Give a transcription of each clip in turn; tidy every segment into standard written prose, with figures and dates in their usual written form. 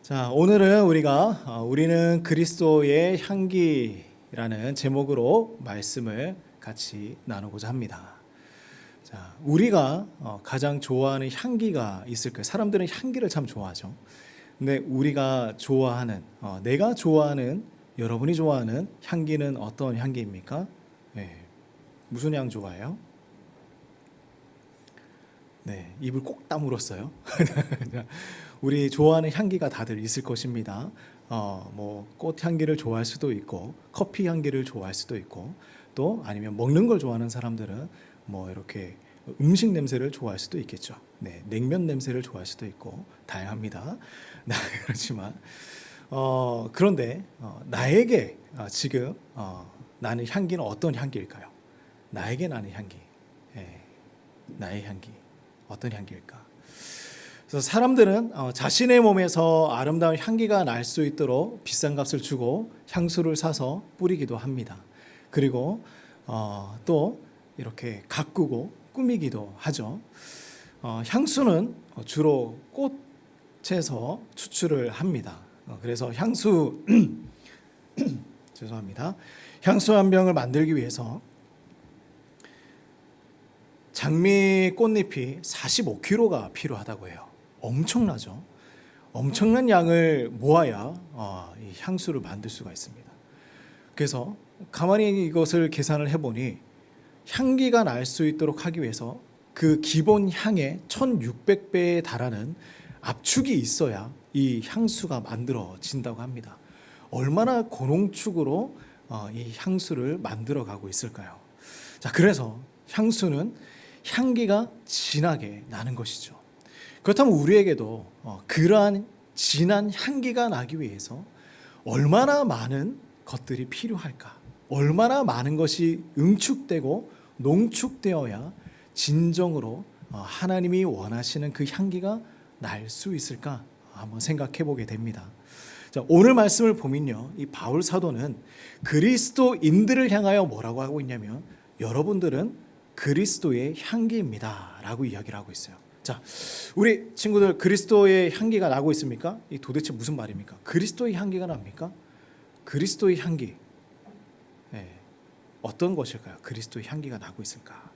자, 오늘은 우리는 그리스도의 향기라는 제목으로 말씀을 같이 나누고자 합니다. 자, 우리가 가장 좋아하는 향기가 있을 거예요. 사람들은 향기를 참 좋아하죠. 근데 우리가 좋아하는, 내가 좋아하는, 여러분이 좋아하는 향기는 어떤 향기입니까? 네, 무슨 향 좋아해요? 네, 입을 꼭 다물었어요. 우리 좋아하는 향기가 다들 있을 것입니다. 꽃 향기를 좋아할 수도 있고, 커피 향기를 좋아할 수도 있고, 또 아니면 먹는 걸 좋아하는 사람들은 이렇게 음식 냄새를 좋아할 수도 있겠죠. 네, 냉면 냄새를 좋아할 수도 있고, 다양합니다. 그렇지만, 그런데 나에게 지금 나는 향기는 어떤 향기일까요? 나에게 나는 향기, 나의 향기. 어떤 향기일까? 그래서 사람들은 자신의 몸에서 아름다운 향기가 날 수 있도록 비싼 값을 주고 향수를 사서 뿌리기도 합니다. 그리고 또 이렇게 가꾸고 꾸미기도 하죠. 향수는 주로 꽃에서 추출을 합니다. 그래서 향수 죄송합니다. 향수 한 병을 만들기 위해서 장미 꽃잎이 45kg가 필요하다고 해요. 엄청나죠. 엄청난 양을 모아야 이 향수를 만들 수가 있습니다. 그래서 가만히 이것을 계산을 해보니 향기가 날 수 있도록 하기 위해서 그 기본 향의 1600배에 달하는 압축이 있어야 이 향수가 만들어진다고 합니다. 얼마나 고농축으로 이 향수를 만들어가고 있을까요? 자, 그래서 향수는 향기가 진하게 나는 것이죠. 그렇다면 우리에게도 그러한 진한 향기가 나기 위해서 얼마나 많은 것들이 필요할까? 얼마나 많은 것이 응축되고 농축되어야 진정으로 하나님이 원하시는 그 향기가 날 수 있을까? 한번 생각해 보게 됩니다. 자, 오늘 말씀을 보면요, 이 바울 사도는 그리스도인들을 향하여 뭐라고 하고 있냐면, 여러분들은 그리스도의 향기입니다 라고 이야기를 하고 있어요. 자, 우리 친구들, 그리스도의 향기가 나고 있습니까? 이 도대체 무슨 말입니까? 그리스도의 향기가 납니까? 그리스도의 향기, 어떤 것일까요? 그리스도의 향기가 나고 있을까?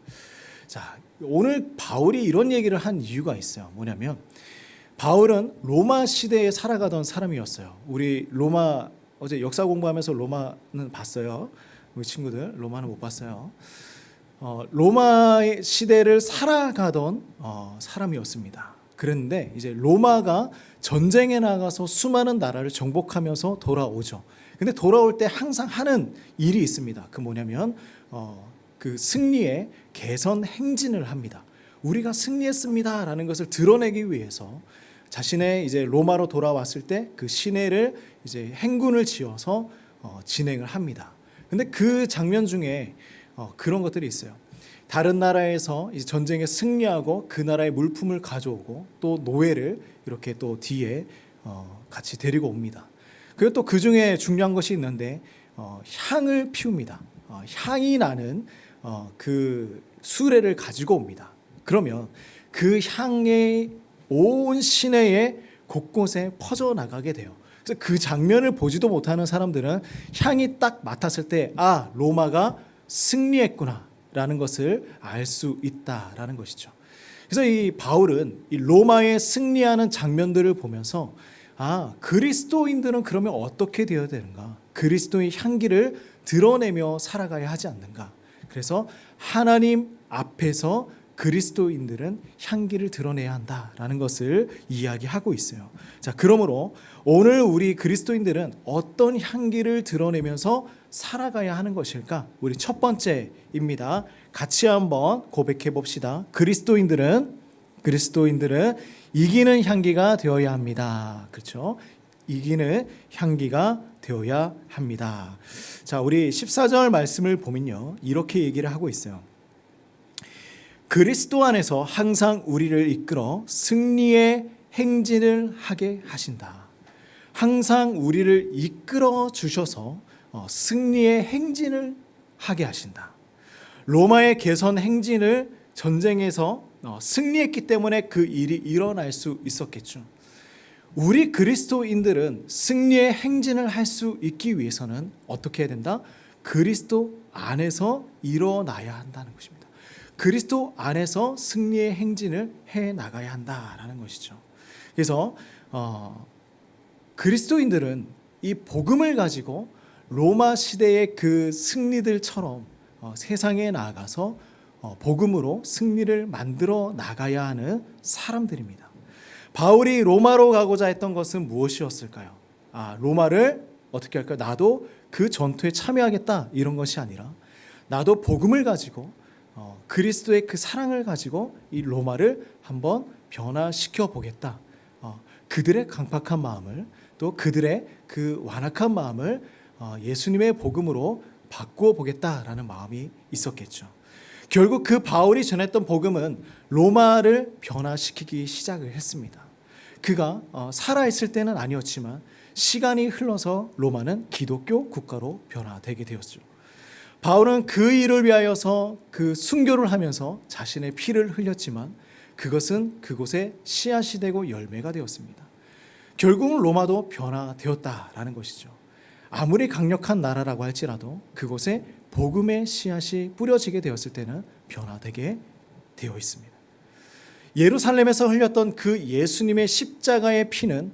자, 오늘 바울이 이런 얘기를 한 이유가 있어요. 뭐냐면 바울은 로마 시대에 살아가던 사람이었어요. 우리 로마, 어제 역사 공부하면서 로마는 봤어요. 우리 친구들 로마는 못 봤어요. 로마 시대를 살아가던 사람이었습니다. 그런데 이제 로마가 전쟁에 나가서 수많은 나라를 정복하면서 돌아오죠. 근데 돌아올 때 항상 하는 일이 있습니다. 그 뭐냐면 그 승리의 개선 행진을 합니다. 우리가 승리했습니다라는 것을 드러내기 위해서 자신의 이제 로마로 돌아왔을 때 그 시내를 이제 행군을 지어서 진행을 합니다. 근데 그 장면 중에 그런 것들이 있어요. 다른 나라에서 이제 전쟁에 승리하고 그 나라의 물품을 가져오고 또 노예를 이렇게 또 뒤에 같이 데리고 옵니다. 그리고 또 그 중에 중요한 것이 있는데 향을 피웁니다. 향이 나는 그 수레를 가지고 옵니다. 그러면 그 향이 온 시내에 곳곳에 퍼져나가게 돼요. 그래서 그 장면을 보지도 못하는 사람들은 향이 딱 맡았을 때, 아, 로마가 승리했구나 라는 것을 알 수 있다라는 것이죠. 그래서 이 바울은 이 로마의 승리하는 장면들을 보면서, 아, 그리스도인들은 그러면 어떻게 되어야 되는가? 그리스도의 향기를 드러내며 살아가야 하지 않는가? 그래서 하나님 앞에서 그리스도인들은 향기를 드러내야 한다라는 것을 이야기하고 있어요. 자, 그러므로 오늘 우리 그리스도인들은 어떤 향기를 드러내면서 살아가야 하는 것일까? 우리 첫 번째입니다. 같이 한번 고백해 봅시다. 그리스도인들은 이기는 향기가 되어야 합니다. 그렇죠? 이기는 향기가 되어야 합니다. 자, 우리 14절 말씀을 보면요, 이렇게 얘기를 하고 있어요. 그리스도 안에서 항상 우리를 이끌어 승리의 행진을 하게 하신다. 항상 우리를 이끌어 주셔서 승리의 행진을 하게 하신다. 로마의 개선 행진을 전쟁에서 승리했기 때문에 그 일이 일어날 수 있었겠죠. 우리 그리스도인들은 승리의 행진을 할 수 있기 위해서는 어떻게 해야 된다? 그리스도 안에서 일어나야 한다는 것입니다. 그리스도 안에서 승리의 행진을 해 나가야 한다라는 것이죠. 그래서 그리스도인들은 이 복음을 가지고 로마 시대의 그 승리들처럼 세상에 나아가서 복음으로 승리를 만들어 나가야 하는 사람들입니다. 바울이 로마로 가고자 했던 것은 무엇이었을까요? 로마를 어떻게 할까요? 나도 그 전투에 참여하겠다 이런 것이 아니라 나도 복음을 가지고 그리스도의 그 사랑을 가지고 이 로마를 한번 변화시켜 보겠다. 그들의 강팍한 마음을 또 그들의 그 완악한 마음을 예수님의 복음으로 바꾸어 보겠다라는 마음이 있었겠죠. 결국 그 바울이 전했던 복음은 로마를 변화시키기 시작을 했습니다. 그가 살아있을 때는 아니었지만 시간이 흘러서 로마는 기독교 국가로 변화되게 되었죠. 바울은 그 일을 위하여서 그 순교를 하면서 자신의 피를 흘렸지만 그것은 그곳에 씨앗이 되고 열매가 되었습니다. 결국은 로마도 변화되었다라는 것이죠. 아무리 강력한 나라라고 할지라도 그곳에 복음의 씨앗이 뿌려지게 되었을 때는 변화되게 되어 있습니다. 예루살렘에서 흘렸던 그 예수님의 십자가의 피는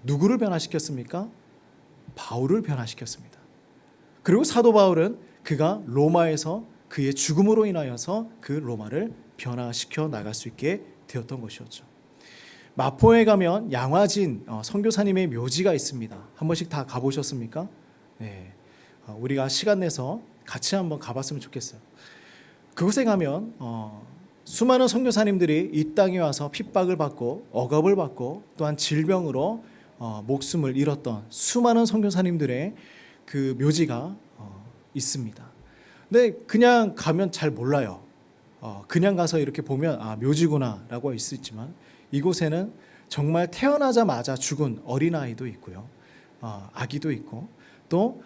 누구를 변화시켰습니까? 바울을 변화시켰습니다. 그리고 사도 바울은 그가 로마에서 그의 죽음으로 인하여서 그 로마를 변화시켜 나갈 수 있게 되었던 것이었죠. 마포에 가면 양화진 선교사님의 묘지가 있습니다. 한 번씩 다 가보셨습니까? 네. 우리가 시간 내서 같이 한번 가봤으면 좋겠어요. 그곳에 가면 수많은 선교사님들이 이 땅에 와서 핍박을 받고 억압을 받고 또한 질병으로 목숨을 잃었던 수많은 선교사님들의 그 묘지가 있습니다. 근데 그냥 가면 잘 몰라요. 그냥 가서 이렇게 보면 묘지구나라고 할 수 있지만 이곳에는 정말 태어나자마자 죽은 어린아이도 있고요. 아기도 있고 또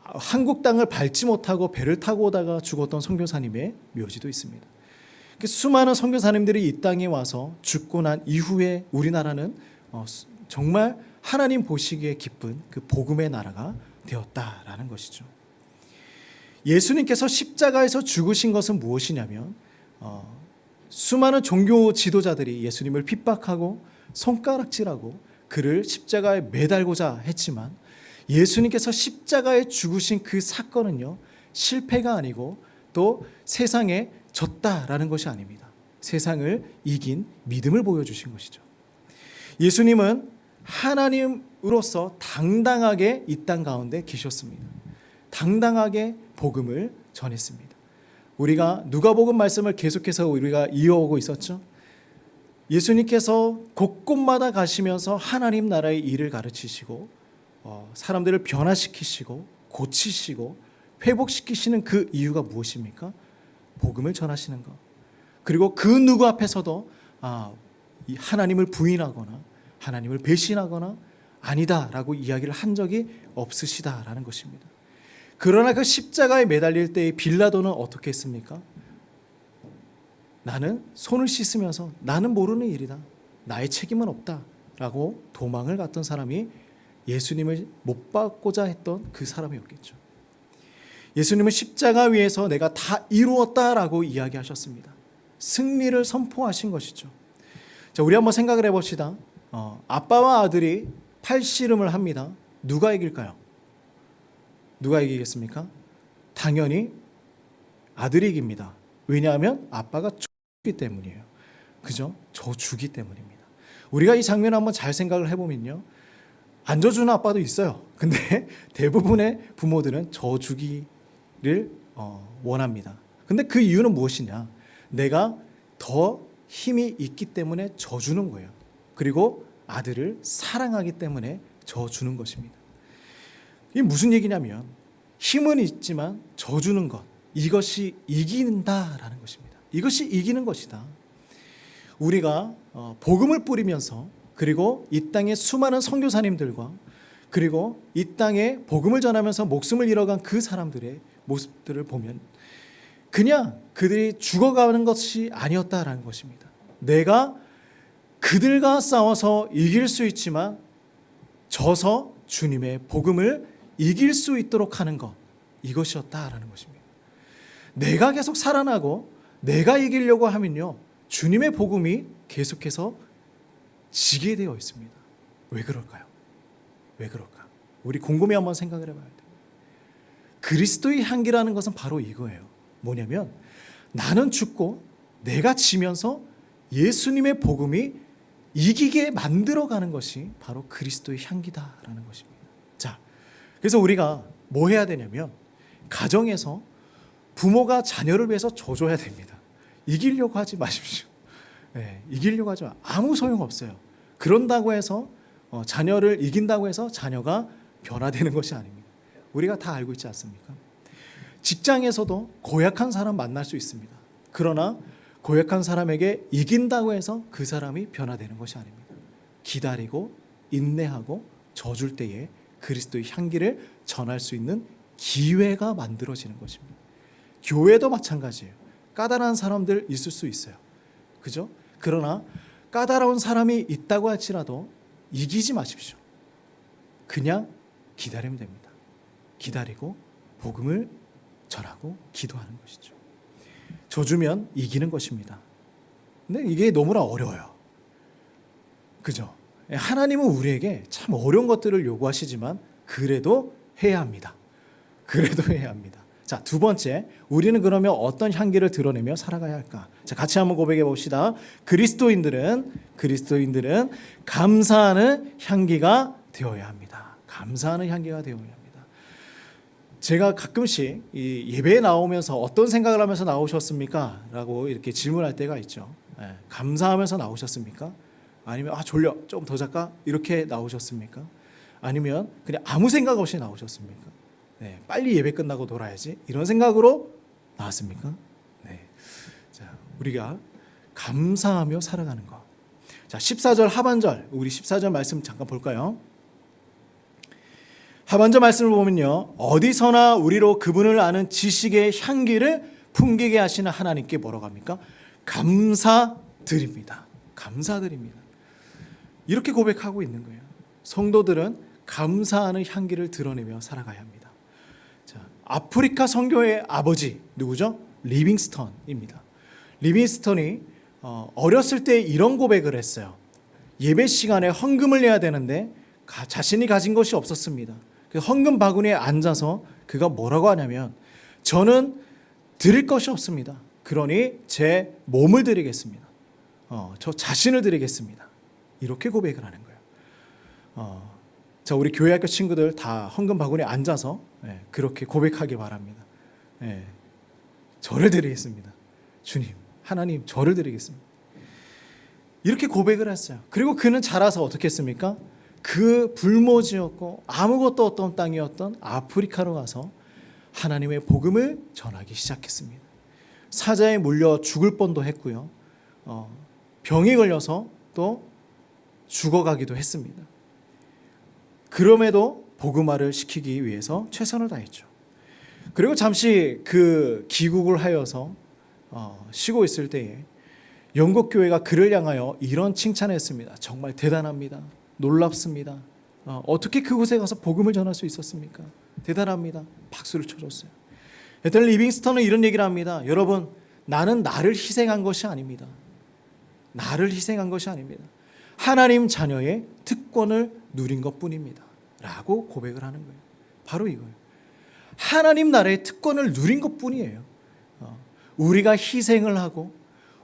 한국 땅을 밟지 못하고 배를 타고 오다가 죽었던 선교사님의 묘지도 있습니다. 수많은 선교사님들이 이 땅에 와서 죽고 난 이후에 우리나라는 정말 하나님 보시기에 기쁜 그 복음의 나라가 되었다라는 것이죠. 예수님께서 십자가에서 죽으신 것은 무엇이냐면 수많은 종교 지도자들이 예수님을 핍박하고 손가락질하고 그를 십자가에 매달고자 했지만 예수님께서 십자가에 죽으신 그 사건은요, 실패가 아니고 또 세상에 졌다라는 것이 아닙니다. 세상을 이긴 믿음을 보여주신 것이죠. 예수님은 하나님으로서 당당하게 이 땅 가운데 계셨습니다. 당당하게 복음을 전했습니다. 우리가 누가복음 말씀을 계속해서 우리가 이어오고 있었죠. 예수님께서 곳곳마다 가시면서 하나님 나라의 일을 가르치시고 사람들을 변화시키시고 고치시고 회복시키시는 그 이유가 무엇입니까? 복음을 전하시는 것. 그리고 그 누구 앞에서도 하나님을 부인하거나 하나님을 배신하거나 아니다라고 이야기를 한 적이 없으시다라는 것입니다. 그러나 그 십자가에 매달릴 때의 빌라도는 어떻게 했습니까? 나는 손을 씻으면서 나는 모르는 일이다. 나의 책임은 없다. 라고 도망을 갔던 사람이 예수님을 못 받고자 했던 그 사람이었겠죠. 예수님은 십자가 위에서 내가 다 이루었다라고 이야기하셨습니다. 승리를 선포하신 것이죠. 자, 우리 한번 생각을 해봅시다. 아빠와 아들이 팔씨름을 합니다. 누가 이길까요? 누가 이기겠습니까? 당연히 아들이 이깁니다. 왜냐하면 아빠가 주기 때문이에요. 그죠? 저주기 때문입니다. 우리가 이 장면을 한번 잘 생각을 해보면요. 안 져주는 아빠도 있어요. 근데 대부분의 부모들은 저주기를 원합니다. 근데 그 이유는 무엇이냐? 내가 더 힘이 있기 때문에 져주는 거예요. 그리고 아들을 사랑하기 때문에 져주는 것입니다. 이게 무슨 얘기냐면 힘은 있지만 져주는 것, 이것이 이긴다라는 것입니다. 이것이 이기는 것이다. 우리가 복음을 뿌리면서 그리고 이 땅의 수많은 선교사님들과 그리고 이 땅에 복음을 전하면서 목숨을 잃어간 그 사람들의 모습들을 보면 그냥 그들이 죽어가는 것이 아니었다라는 것입니다. 내가 그들과 싸워서 이길 수 있지만 져서 주님의 복음을 이길 수 있도록 하는 것, 이것이었다라는 것입니다. 내가 계속 살아나고 내가 이기려고 하면요, 주님의 복음이 계속해서 지게 되어 있습니다. 왜 그럴까요? 왜 그럴까? 우리 곰곰이 한번 생각을 해봐야 돼요. 그리스도의 향기라는 것은 바로 이거예요. 뭐냐면 나는 죽고 내가 지면서 예수님의 복음이 이기게 만들어가는 것이 바로 그리스도의 향기다라는 것입니다. 자, 그래서 우리가 뭐 해야 되냐면 가정에서 부모가 자녀를 위해서 져줘야 됩니다. 이기려고 하지 마십시오. 네, 이기려고 하지 마. 아무 소용없어요. 그런다고 해서 자녀를 이긴다고 해서 자녀가 변화되는 것이 아닙니다. 우리가 다 알고 있지 않습니까? 직장에서도 고약한 사람 만날 수 있습니다. 그러나 고약한 사람에게 이긴다고 해서 그 사람이 변화되는 것이 아닙니다. 기다리고 인내하고 져줄 때에 그리스도의 향기를 전할 수 있는 기회가 만들어지는 것입니다. 교회도 마찬가지예요. 까다로운 사람들 있을 수 있어요. 그죠? 그러나 까다로운 사람이 있다고 할지라도 이기지 마십시오. 그냥 기다리면 됩니다. 기다리고 복음을 전하고 기도하는 것이죠. 져주면 이기는 것입니다. 근데 이게 너무나 어려워요. 그죠? 하나님은 우리에게 참 어려운 것들을 요구하시지만 그래도 해야 합니다. 그래도 해야 합니다. 자, 두 번째, 우리는 그러면 어떤 향기를 드러내며 살아가야 할까? 자, 같이 한번 고백해 봅시다. 그리스도인들은 감사하는 향기가 되어야 합니다. 감사하는 향기가 되어야 합니다. 제가 가끔씩 이 예배에 나오면서 어떤 생각을 하면서 나오셨습니까? 라고 이렇게 질문할 때가 있죠. 감사하면서 나오셨습니까? 아니면 졸려, 좀 더 잘까? 이렇게 나오셨습니까? 아니면 그냥 아무 생각 없이 나오셨습니까? 네, 빨리 예배 끝나고 놀아야지 이런 생각으로 나왔습니까? 네. 자, 우리가 감사하며 살아가는 것. 자, 14절 하반절, 우리 14절 말씀 잠깐 볼까요? 하반절 말씀을 보면요, 어디서나 우리로 그분을 아는 지식의 향기를 풍기게 하시는 하나님께 뭐라고 합니까? 감사드립니다. 감사드립니다. 이렇게 고백하고 있는 거예요. 성도들은 감사하는 향기를 드러내며 살아가야 합니다. 자, 아프리카 선교의 아버지 누구죠? 리빙스턴입니다. 리빙스턴이 어렸을 때 이런 고백을 했어요. 예배 시간에 헌금을 내야 되는데 자신이 가진 것이 없었습니다. 그 헌금 바구니에 앉아서 그가 뭐라고 하냐면, 저는 드릴 것이 없습니다. 그러니 제 몸을 드리겠습니다. 저 자신을 드리겠습니다. 이렇게 고백을 하는 거예요. 자, 우리 교회학교 친구들 다 헌금 바구니에 앉아서 그렇게 고백하길 바랍니다. 저를 드리겠습니다. 주님, 하나님, 저를 드리겠습니다. 이렇게 고백을 했어요. 그리고 그는 자라서 어떻게 했습니까? 그 불모지였고 아무것도 없던 땅이었던 아프리카로 가서 하나님의 복음을 전하기 시작했습니다. 사자에 물려 죽을 뻔도 했고요. 병이 걸려서 또 죽어가기도 했습니다. 그럼에도 복음화를 시키기 위해서 최선을 다했죠. 그리고 잠시 그 귀국을 하여서 쉬고 있을 때에 영국 교회가 그를 향하여 이런 칭찬을 했습니다. 정말 대단합니다. 놀랍습니다. 어떻게 그곳에 가서 복음을 전할 수 있었습니까? 대단합니다. 박수를 쳐줬어요. 에델 리빙스턴은 이런 얘기를 합니다. 여러분, 나는 나를 희생한 것이 아닙니다. 나를 희생한 것이 아닙니다. 하나님 자녀의 특권을 누린 것뿐입니다. 라고 고백을 하는 거예요. 바로 이거예요. 하나님 나라의 특권을 누린 것뿐이에요. 우리가 희생을 하고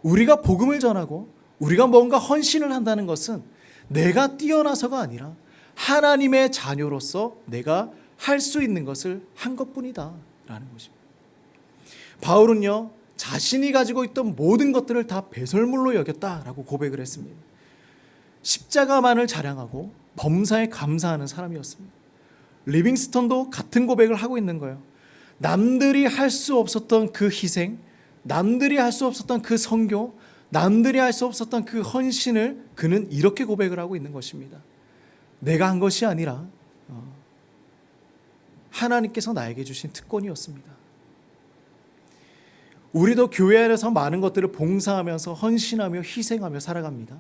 우리가 복음을 전하고 우리가 뭔가 헌신을 한다는 것은 내가 뛰어나서가 아니라 하나님의 자녀로서 내가 할 수 있는 것을 한 것뿐이다 라는 것입니다. 바울은요, 자신이 가지고 있던 모든 것들을 다 배설물로 여겼다라고 고백을 했습니다. 십자가만을 자랑하고 범사에 감사하는 사람이었습니다. 리빙스턴도 같은 고백을 하고 있는 거예요. 남들이 할 수 없었던 그 희생, 남들이 할 수 없었던 그 선교, 남들이 할 수 없었던 그 헌신을 그는 이렇게 고백을 하고 있는 것입니다. 내가 한 것이 아니라 하나님께서 나에게 주신 특권이었습니다. 우리도 교회 안에서 많은 것들을 봉사하면서 헌신하며 희생하며 살아갑니다.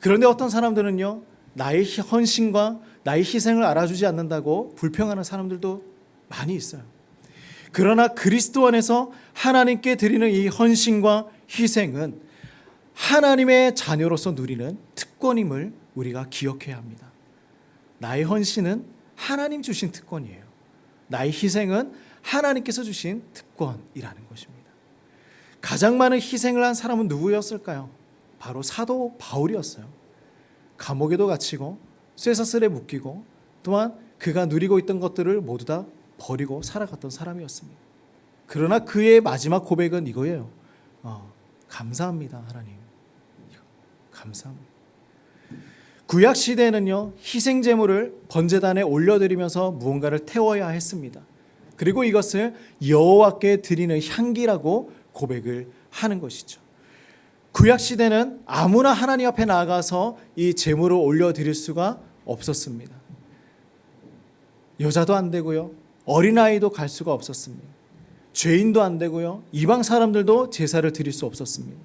그런데 어떤 사람들은요, 나의 헌신과 나의 희생을 알아주지 않는다고 불평하는 사람들도 많이 있어요. 그러나 그리스도 안에서 하나님께 드리는 이 헌신과 희생은 하나님의 자녀로서 누리는 특권임을 우리가 기억해야 합니다. 나의 헌신은 하나님 주신 특권이에요. 나의 희생은 하나님께서 주신 특권이라는 것입니다. 가장 많은 희생을 한 사람은 누구였을까요? 바로 사도 바울이었어요. 감옥에도 갇히고 쇠사슬에 묶이고 또한 그가 누리고 있던 것들을 모두 다 버리고 살아갔던 사람이었습니다. 그러나 그의 마지막 고백은 이거예요. 감사합니다, 하나님. 감사합니다. 구약 시대에는요, 희생 제물을 번제단에 올려드리면서 무언가를 태워야 했습니다. 그리고 이것을 여호와께 드리는 향기라고 고백을 하는 것이죠. 구약 시대는 아무나 하나님 앞에 나아가서 이 제물을 올려드릴 수가 없었습니다. 여자도 안 되고요, 어린아이도 갈 수가 없었습니다. 죄인도 안 되고요, 이방 사람들도 제사를 드릴 수 없었습니다.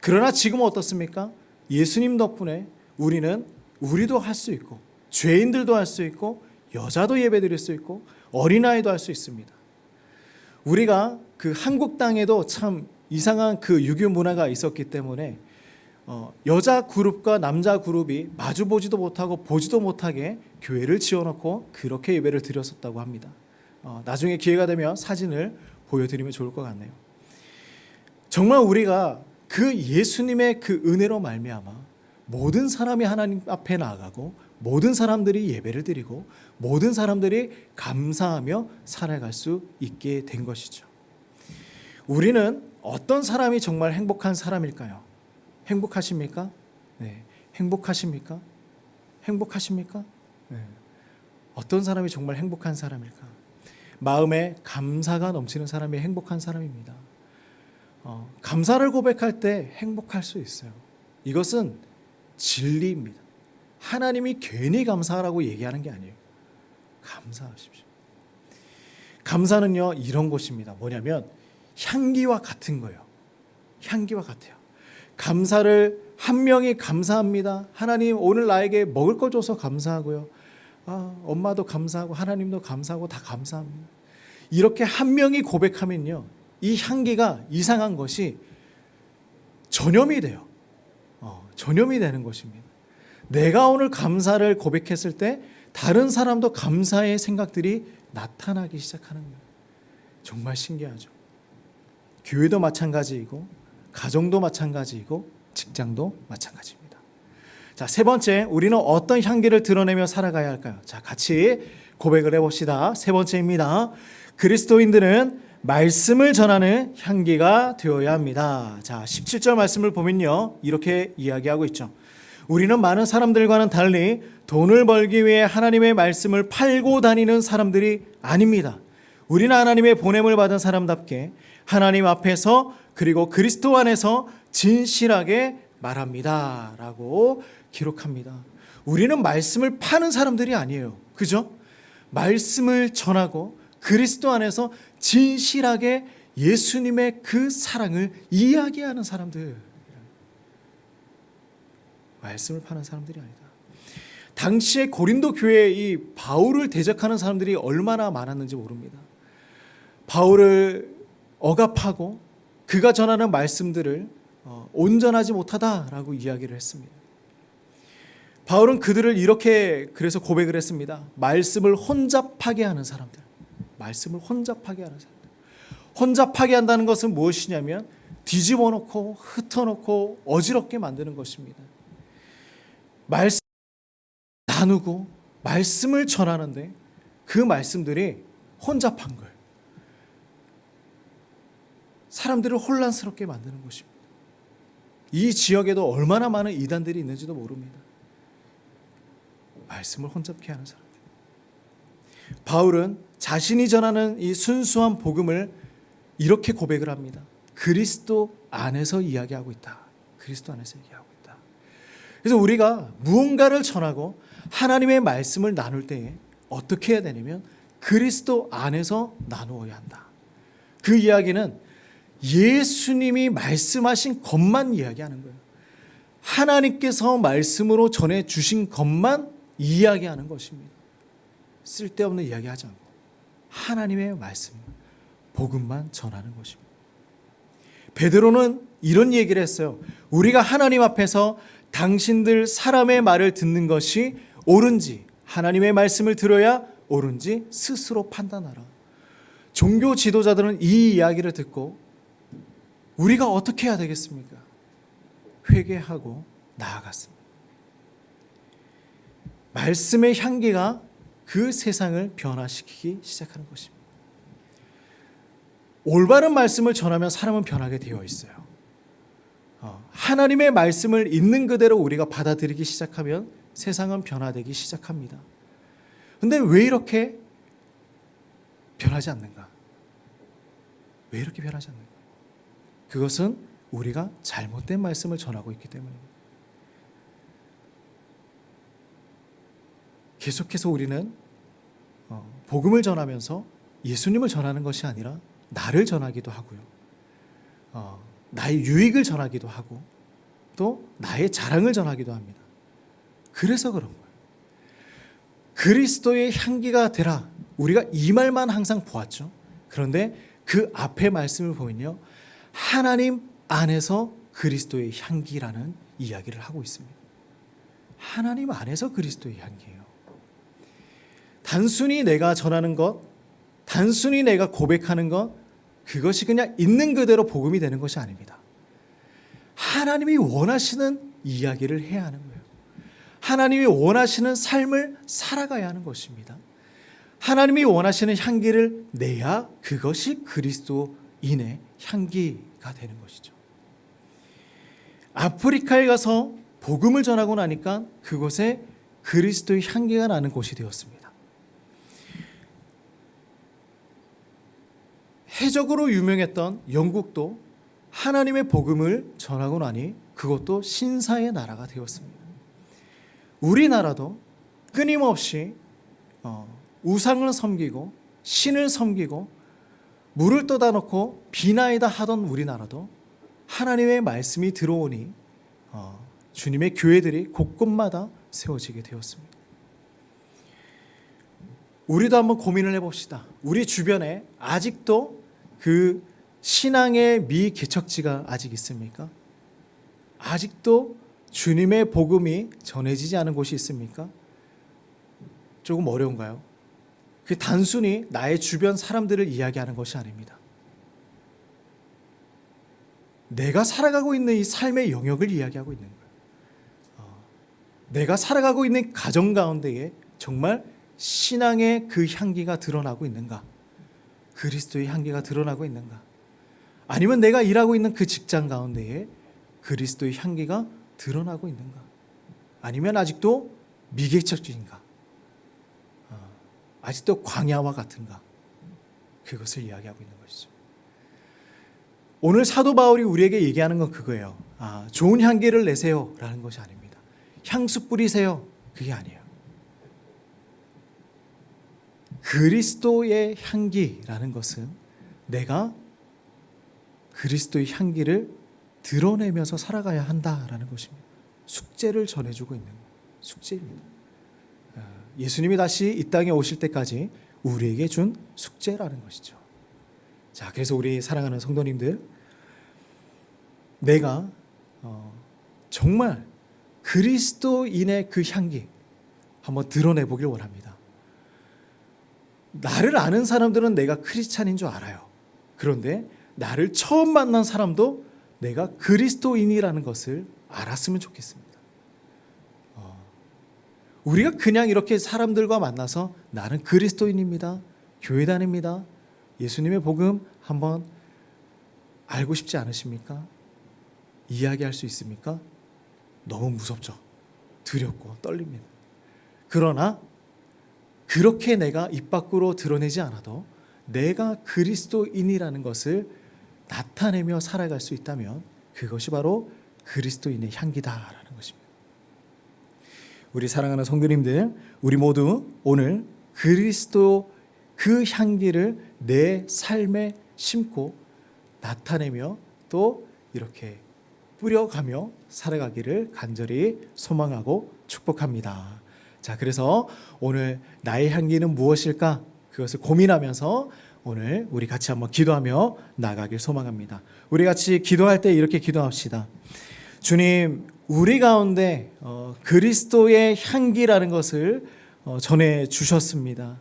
그러나 지금은 어떻습니까? 예수님 덕분에 우리도 할 수 있고, 죄인들도 할 수 있고, 여자도 예배 드릴 수 있고, 어린아이도 할 수 있습니다. 우리가 그 한국 땅에도 참 이상한 그 유교 문화가 있었기 때문에 여자 그룹과 남자 그룹이 마주보지도 못하고 보지도 못하게 교회를 지어놓고 그렇게 예배를 드렸었다고 합니다. 나중에 기회가 되면 사진을 보여드리면 좋을 것 같네요. 정말 우리가 그 예수님의 그 은혜로 말미암아 모든 사람이 하나님 앞에 나아가고 모든 사람들이 예배를 드리고 모든 사람들이 감사하며 살아갈 수 있게 된 것이죠. 우리는 어떤 사람이 정말 행복한 사람일까요? 행복하십니까? 네. 행복하십니까? 행복하십니까? 네. 어떤 사람이 정말 행복한 사람일까? 마음에 감사가 넘치는 사람이 행복한 사람입니다. 감사를 고백할 때 행복할 수 있어요. 이것은 진리입니다. 하나님이 괜히 감사하라고 얘기하는 게 아니에요. 감사하십시오. 감사는요, 이런 것입니다. 뭐냐면 향기와 같은 거예요. 향기와 같아요. 감사를 한 명이 감사합니다. 하나님 오늘 나에게 먹을 걸 줘서 감사하고요. 엄마도 감사하고 하나님도 감사하고 다 감사합니다. 이렇게 한 명이 고백하면요, 이 향기가 이상한 것이 전염이 돼요. 전염이 되는 것입니다. 내가 오늘 감사를 고백했을 때 다른 사람도 감사의 생각들이 나타나기 시작하는 거예요. 정말 신기하죠. 교회도 마찬가지이고 가정도 마찬가지이고 직장도 마찬가지입니다. 자, 세 번째, 우리는 어떤 향기를 드러내며 살아가야 할까요? 자, 같이 고백을 해봅시다. 세 번째입니다. 그리스도인들은 말씀을 전하는 향기가 되어야 합니다. 자, 17절 말씀을 보면요, 이렇게 이야기하고 있죠. 우리는 많은 사람들과는 달리 돈을 벌기 위해 하나님의 말씀을 팔고 다니는 사람들이 아닙니다. 우리는 하나님의 보냄을 받은 사람답게 하나님 앞에서 그리고 그리스도 안에서 진실하게 말합니다 라고 기록합니다. 우리는 말씀을 파는 사람들이 아니에요. 그죠? 말씀을 전하고 그리스도 안에서 진실하게 예수님의 그 사랑을 이야기하는 사람들, 말씀을 파는 사람들이 아니다. 당시에 고린도 교회에 이 바울을 대적하는 사람들이 얼마나 많았는지 모릅니다. 바울을 억압하고 그가 전하는 말씀들을 온전하지 못하다라고 이야기를 했습니다. 바울은 그들을 이렇게 그래서 고백을 했습니다. 말씀을 혼잡하게 하는 사람들. 말씀을 혼잡하게 하는 사람들. 혼잡하게 한다는 것은 무엇이냐면 뒤집어 놓고 흩어놓고 어지럽게 만드는 것입니다. 말씀 나누고 말씀을 전하는데 그 말씀들이 혼잡한 거예요. 사람들을 혼란스럽게 만드는 것입니다. 이 지역에도 얼마나 많은 이단들이 있는지도 모릅니다. 말씀을 혼잡케 하는 사람들. 바울은 자신이 전하는 이 순수한 복음을 이렇게 고백을 합니다. 그리스도 안에서 이야기하고 있다. 그리스도 안에서 얘기하고 있다. 그래서 우리가 무언가를 전하고 하나님의 말씀을 나눌 때에 어떻게 해야 되냐면 그리스도 안에서 나누어야 한다. 그 이야기는 예수님이 말씀하신 것만 이야기하는 거예요. 하나님께서 말씀으로 전해주신 것만 이야기하는 것입니다. 쓸데없는 이야기하지 않고 하나님의 말씀, 복음만 전하는 것입니다. 베드로는 이런 얘기를 했어요. 우리가 하나님 앞에서 당신들 사람의 말을 듣는 것이 옳은지, 하나님의 말씀을 들어야 옳은지 스스로 판단하라. 종교 지도자들은 이 이야기를 듣고 우리가 어떻게 해야 되겠습니까? 회개하고 나아갔습니다. 말씀의 향기가 그 세상을 변화시키기 시작하는 것입니다. 올바른 말씀을 전하면 사람은 변하게 되어 있어요. 하나님의 말씀을 있는 그대로 우리가 받아들이기 시작하면 세상은 변화되기 시작합니다. 근데 왜 이렇게 변하지 않는가? 왜 이렇게 변하지 않는가? 그것은 우리가 잘못된 말씀을 전하고 있기 때문입니다. 계속해서 우리는 복음을 전하면서 예수님을 전하는 것이 아니라 나를 전하기도 하고요. 나의 유익을 전하기도 하고 또 나의 자랑을 전하기도 합니다. 그래서 그런 거예요. 그리스도의 향기가 되라. 우리가 이 말만 항상 보았죠. 그런데 그 앞에 말씀을 보면요. 하나님 안에서 그리스도의 향기라는 이야기를 하고 있습니다. 하나님 안에서 그리스도의 향기예요. 단순히 내가 전하는 것, 단순히 내가 고백하는 것, 그것이 그냥 있는 그대로 복음이 되는 것이 아닙니다. 하나님이 원하시는 이야기를 해야 하는 거예요. 하나님이 원하시는 삶을 살아가야 하는 것입니다. 하나님이 원하시는 향기를 내야 그것이 그리스도인의 향기가 되는 것이죠. 아프리카에 가서 복음을 전하고 나니까 그곳에 그리스도의 향기가 나는 곳이 되었습니다. 해적으로 유명했던 영국도 하나님의 복음을 전하고 나니 그것도 신사의 나라가 되었습니다. 우리나라도 끊임없이 우상을 섬기고 신을 섬기고 물을 떠다 놓고 비나이다 하던 우리나라도 하나님의 말씀이 들어오니 주님의 교회들이 곳곳마다 세워지게 되었습니다. 우리도 한번 고민을 해봅시다. 우리 주변에 아직도 그 신앙의 미개척지가 아직 있습니까? 아직도 주님의 복음이 전해지지 않은 곳이 있습니까? 조금 어려운가요? 그 단순히 나의 주변 사람들을 이야기하는 것이 아닙니다. 내가 살아가고 있는 이 삶의 영역을 이야기하고 있는 거예요. 내가 살아가고 있는 가정 가운데에 정말 신앙의 그 향기가 드러나고 있는가? 그리스도의 향기가 드러나고 있는가? 아니면 내가 일하고 있는 그 직장 가운데에 그리스도의 향기가 드러나고 있는가? 아니면 아직도 미개척주의인가? 아직도 광야와 같은가? 그것을 이야기하고 있는 것이죠. 오늘 사도 바울이 우리에게 얘기하는 건 그거예요. 좋은 향기를 내세요 라는 것이 아닙니다. 향수 뿌리세요. 그게 아니에요. 그리스도의 향기라는 것은 내가 그리스도의 향기를 드러내면서 살아가야 한다라는 것입니다. 숙제를 전해주고 있는 숙제입니다. 예수님이 다시 이 땅에 오실 때까지 우리에게 준 숙제라는 것이죠. 자, 그래서 우리 사랑하는 성도님들, 내가 정말 그리스도인의 그 향기 한번 드러내 보길 원합니다. 나를 아는 사람들은 내가 크리스찬인 줄 알아요. 그런데 나를 처음 만난 사람도 내가 그리스도인이라는 것을 알았으면 좋겠습니다. 우리가 그냥 이렇게 사람들과 만나서 나는 그리스도인입니다. 교회 다닙니다. 예수님의 복음 한번 알고 싶지 않으십니까? 이야기할 수 있습니까? 너무 무섭죠. 두렵고 떨립니다. 그러나 그렇게 내가 입 밖으로 드러내지 않아도 내가 그리스도인이라는 것을 나타내며 살아갈 수 있다면 그것이 바로 그리스도인의 향기다라는 것입니다. 우리 사랑하는 성도님들, 우리 모두 오늘 그리스도 그 향기를 내 삶에 심고 나타내며 또 이렇게 뿌려가며 살아가기를 간절히 소망하고 축복합니다. 자, 그래서 오늘 나의 향기는 무엇일까? 그것을 고민하면서 오늘 우리 같이 한번 기도하며 나아가길 소망합니다. 우리 같이 기도할 때 이렇게 기도합시다. 주님, 우리 가운데 그리스도의 향기라는 것을 전해 주셨습니다.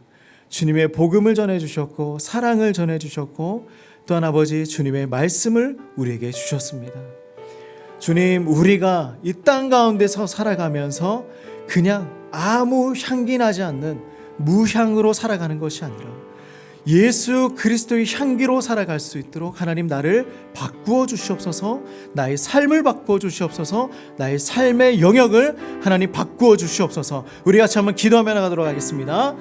주님의 복음을 전해 주셨고 사랑을 전해 주셨고 또한 아버지 주님의 말씀을 우리에게 주셨습니다. 주님, 우리가 이 땅 가운데서 살아가면서 그냥 아무 향기 나지 않는 무향으로 살아가는 것이 아니라 예수 그리스도의 향기로 살아갈 수 있도록 하나님 나를 바꾸어 주시옵소서. 나의 삶을 바꾸어 주시옵소서. 나의 삶의 영역을 하나님 바꾸어 주시옵소서. 우리 같이 한번 기도하며 나가도록 하겠습니다.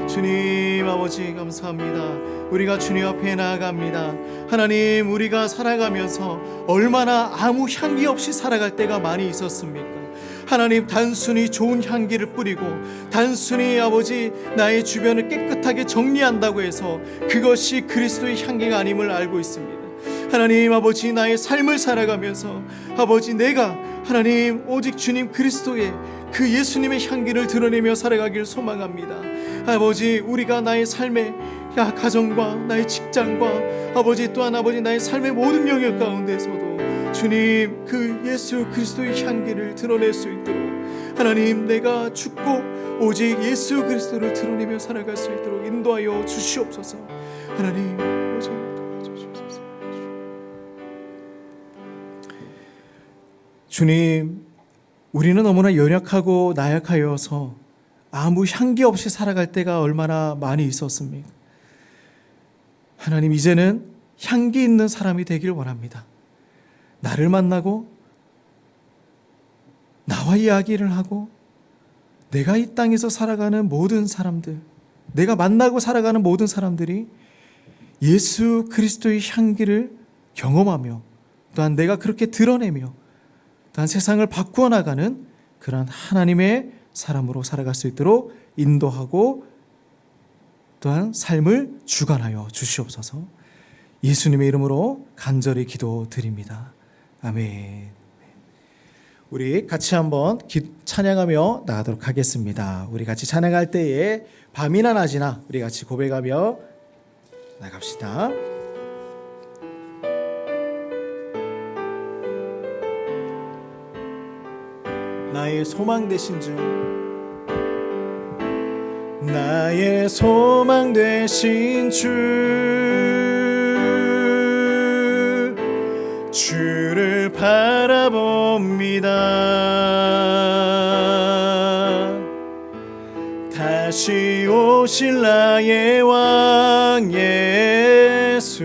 주님 아버지 감사합니다. 우리가 주님 앞에 나아갑니다. 하나님, 우리가 살아가면서 얼마나 아무 향기 없이 살아갈 때가 많이 있었습니까? 하나님, 단순히 좋은 향기를 뿌리고 단순히 아버지 나의 주변을 깨끗하게 정리한다고 해서 그것이 그리스도의 향기가 아님을 알고 있습니다. 하나님 아버지, 나의 삶을 살아가면서 아버지 내가 하나님 오직 주님 그리스도의 그 예수님의 향기를 드러내며 살아가길 소망합니다. 아버지, 우리가 나의 삶의 가정과 나의 직장과 아버지 또한 아버지 나의 삶의 모든 영역 가운데서도 주님 그 예수 그리스도의 향기를 드러낼 수 있도록 하나님 내가 죽고 오직 예수 그리스도를 드러내며 살아갈 수 있도록 인도하여 주시옵소서. 하나님 오직 도와주시옵소서. 주님, 우리는 너무나 연약하고 나약하여서 아무 향기 없이 살아갈 때가 얼마나 많이 있었습니까? 하나님, 이제는 향기 있는 사람이 되길 원합니다. 나를 만나고 나와 이야기를 하고 내가 이 땅에서 살아가는 모든 사람들, 내가 만나고 살아가는 모든 사람들이 예수 그리스도의 향기를 경험하며 또한 내가 그렇게 드러내며 또한 세상을 바꾸어 나가는 그런 하나님의 사람으로 살아갈 수 있도록 인도하고 또한 삶을 주관하여 주시옵소서. 예수님의 이름으로 간절히 기도드립니다. 아멘. 우리 같이 한번 찬양하며 나가도록 하겠습니다. 우리 같이 찬양할 때에 밤이나 낮이나 우리 같이 고백하며 나갑시다. 나의 소망 되신 주, 나의 소망 되신 주를 바라봅니다. 다시 오실 나의 왕 예수,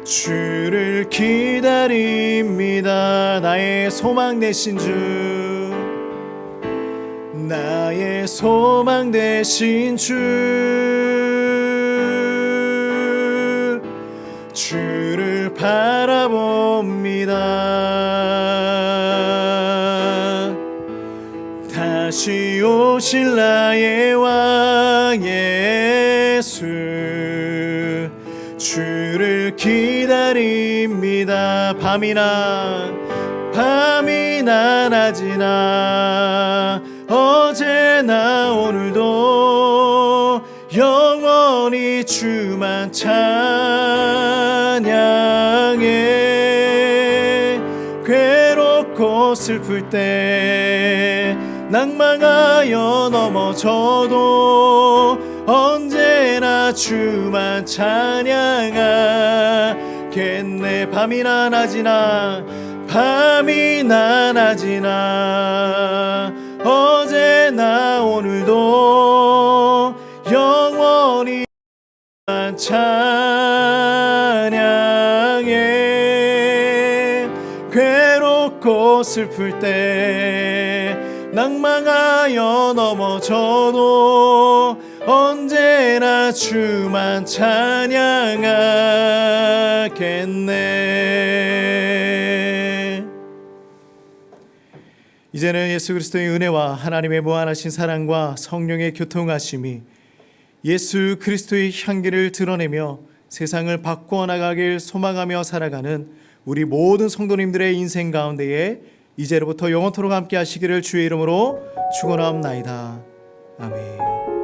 주를 기다립니다. 나의 소망 되신 주, 나의 소망 되신 주를 바라봅니다. 다시 오실 나의 왕 예수, 주를 기다립니다. 밤이나 낮이나 어제나 오늘도 영원히 주만 찬양해. 괴롭고 슬플 때 낭망하여 넘어져도 언제나 주만 찬양하겠네. 밤이나 낮이나 어제나 오늘도 영원히 찬양해. 괴롭고 슬플 때 낭망하여 넘어져도 언제나 주만 찬양하겠네. 이제는 예수 그리스도의 은혜와 하나님의 무한하신 사랑과 성령의 교통하심이 예수 그리스도의 향기를 드러내며 세상을 바꾸어 나가길 소망하며 살아가는 우리 모든 성도님들의 인생 가운데에 이제로부터 영원토록 함께 하시기를 주의 이름으로 축원하옵나이다. 아멘.